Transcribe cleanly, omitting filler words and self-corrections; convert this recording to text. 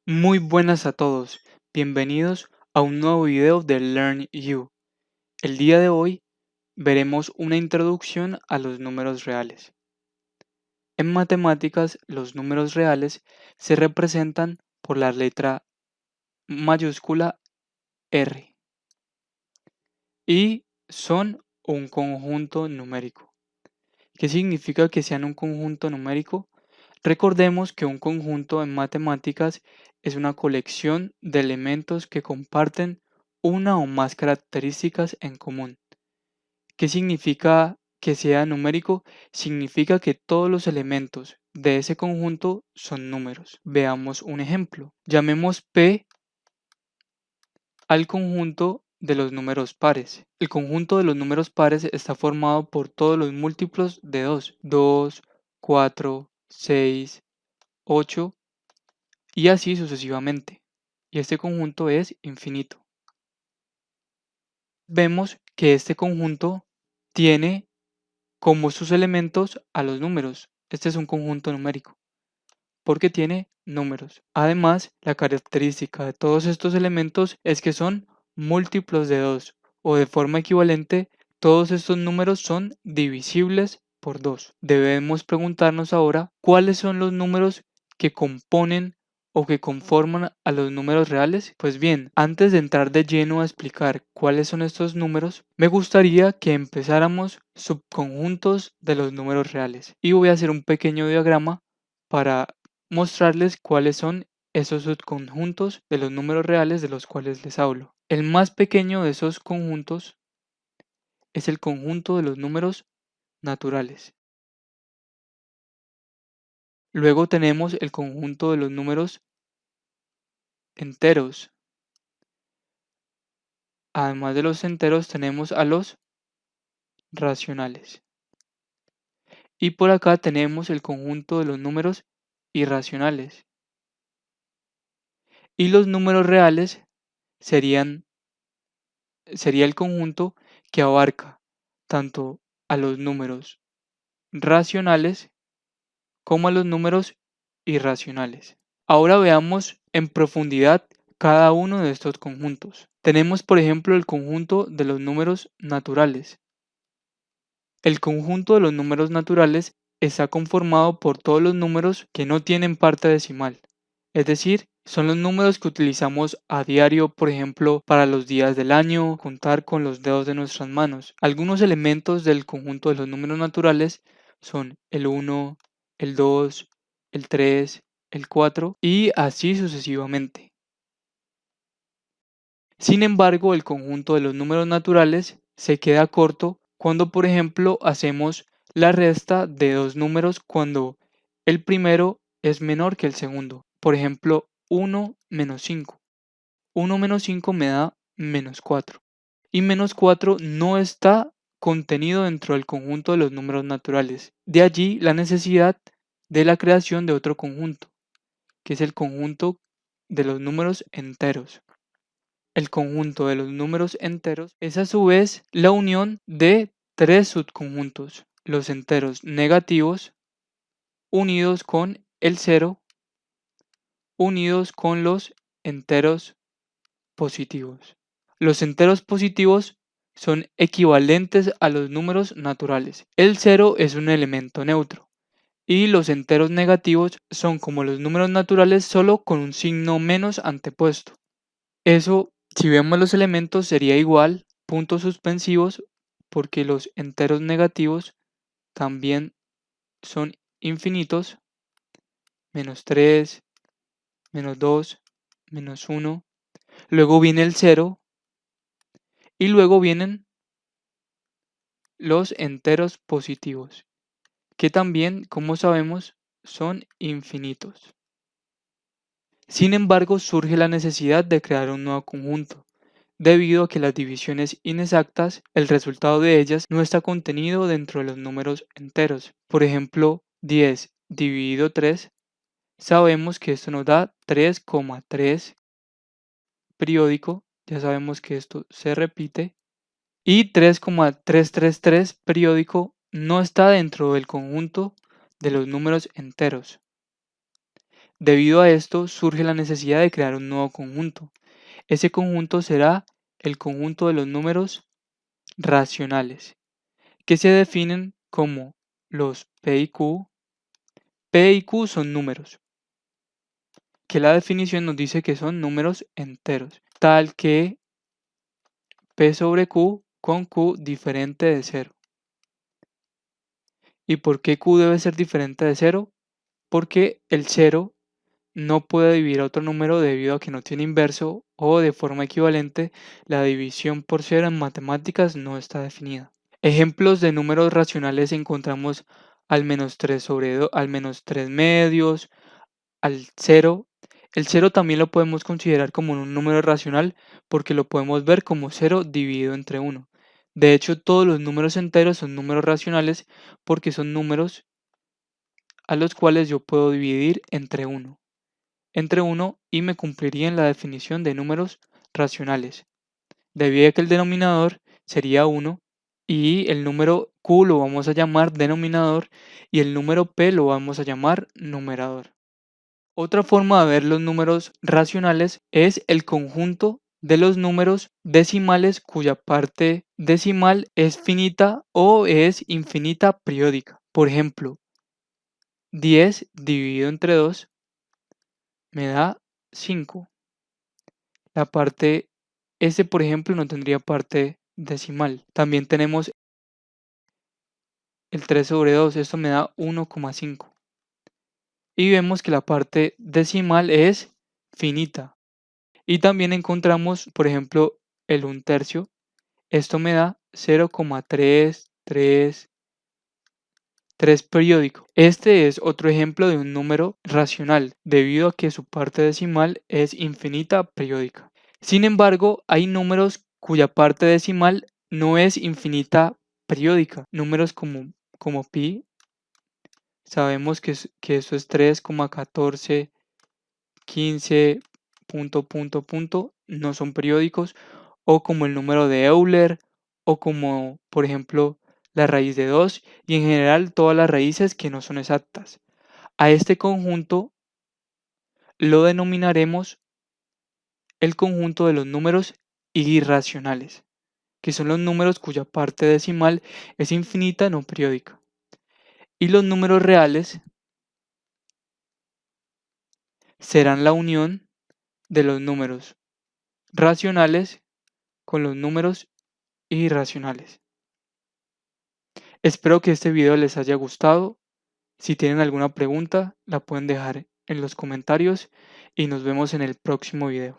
Muy buenas a todos, bienvenidos a un nuevo video de Learn You. El día de hoy veremos una introducción a los números reales. En matemáticas, los números reales se representan por la letra mayúscula R y son un conjunto numérico. ¿Qué significa que sean un conjunto numérico? Recordemos que un conjunto en matemáticas es una colección de elementos que comparten una o más características en común. ¿Qué significa que sea numérico? Significa que todos los elementos de ese conjunto son números. Veamos un ejemplo. Llamemos P al conjunto de los números pares. El conjunto de los números pares está formado por todos los múltiplos de 2, 4, 6, 8 y así sucesivamente. Y este conjunto es infinito. Vemos que este conjunto tiene como sus elementos a los números. Este es un conjunto numérico porque tiene números. Además, la característica de todos estos elementos es que son múltiplos de 2 o de forma equivalente, todos estos números son divisibles por 2. Debemos preguntarnos ahora cuáles son los números que componen o que conforman a los números reales. Pues bien, antes de entrar de lleno a explicar cuáles son estos números, me gustaría que empezáramos subconjuntos de los números reales. Y voy a hacer un pequeño diagrama para mostrarles cuáles son esos subconjuntos de los números reales de los cuales les hablo. El más pequeño de esos conjuntos es el conjunto de los números naturales. Luego tenemos el conjunto de los números enteros. Además de los enteros tenemos a los racionales. Y por acá tenemos el conjunto de los números irracionales. Y los números reales sería el conjunto que abarca tanto a los números racionales como a los números irracionales. Ahora veamos en profundidad cada uno de estos conjuntos. Tenemos, por ejemplo, el conjunto de los números naturales. El conjunto de los números naturales está conformado por todos los números que no tienen parte decimal, es decir, son los números que utilizamos a diario, por ejemplo, para los días del año, contar con los dedos de nuestras manos. Algunos elementos del conjunto de los números naturales son el 1, el 2, el 3, el 4 y así sucesivamente. Sin embargo, el conjunto de los números naturales se queda corto cuando, por ejemplo, hacemos la resta de dos números cuando el primero es menor que el segundo. Por ejemplo, 1 menos 5. 1 menos 5 me da menos 4. Y menos 4 no está contenido dentro del conjunto de los números naturales. De allí la necesidad de la creación de otro conjunto, que es el conjunto de los números enteros. El conjunto de los números enteros es a su vez la unión de tres subconjuntos, los enteros negativos unidos con el 0 unidos con los enteros positivos. Los enteros positivos son equivalentes a los números naturales. El 0 es un elemento neutro y los enteros negativos son como los números naturales solo con un signo menos antepuesto. Eso, si vemos los elementos, sería igual, puntos suspensivos, porque los enteros negativos también son infinitos, menos 3, menos 2, menos 1. Luego viene el 0 y luego vienen los enteros positivos, que también, como sabemos, son infinitos. Sin embargo, surge la necesidad de crear un nuevo conjunto, debido a que las divisiones inexactas, el resultado de ellas no está contenido dentro de los números enteros. Por ejemplo, 10 dividido 3, sabemos que esto nos da 3,3 periódico, ya sabemos que esto se repite, y 3,333 periódico no está dentro del conjunto de los números enteros. Debido a esto, surge la necesidad de crear un nuevo conjunto. Ese conjunto será el conjunto de los números racionales, que se definen como los P y Q. P y Q son números, que la definición nos dice que son números enteros, tal que P sobre Q con Q diferente de 0. ¿Y por qué Q debe ser diferente de 0? Porque el 0 no puede dividir a otro número debido a que no tiene inverso o de forma equivalente, la división por 0 en matemáticas no está definida. Ejemplos de números racionales encontramos al menos 3 sobre 2, al menos 3 medios, al 0. El 0 también lo podemos considerar como un número racional porque lo podemos ver como 0 dividido entre 1. De hecho, todos los números enteros son números racionales porque son números a los cuales yo puedo dividir entre 1. Y me cumpliría en la definición de números racionales, debido a que el denominador sería 1 y el número Q lo vamos a llamar denominador y el número P lo vamos a llamar numerador. Otra forma de ver los números racionales es el conjunto de los números decimales cuya parte decimal es finita o es infinita periódica. Por ejemplo, 10 dividido entre 2 me da 5. La parte S, por ejemplo, no tendría parte decimal. También tenemos el 3 sobre 2, esto me da 1,5. Y vemos que la parte decimal es finita. Y también encontramos, por ejemplo, el 1/3. Esto me da 0,333 periódico. Este es otro ejemplo de un número racional, debido a que su parte decimal es infinita periódica. Sin embargo, hay números cuya parte decimal no es infinita periódica. Números como pi, sabemos que eso es 3,1415 punto, no son periódicos, o como el número de Euler, o como, por ejemplo, la raíz de 2, y en general todas las raíces que no son exactas. A este conjunto lo denominaremos el conjunto de los números irracionales, que son los números cuya parte decimal es infinita no periódica. Y los números reales serán la unión de los números racionales con los números irracionales. Espero que este video les haya gustado. Si tienen alguna pregunta, la pueden dejar en los comentarios y nos vemos en el próximo video.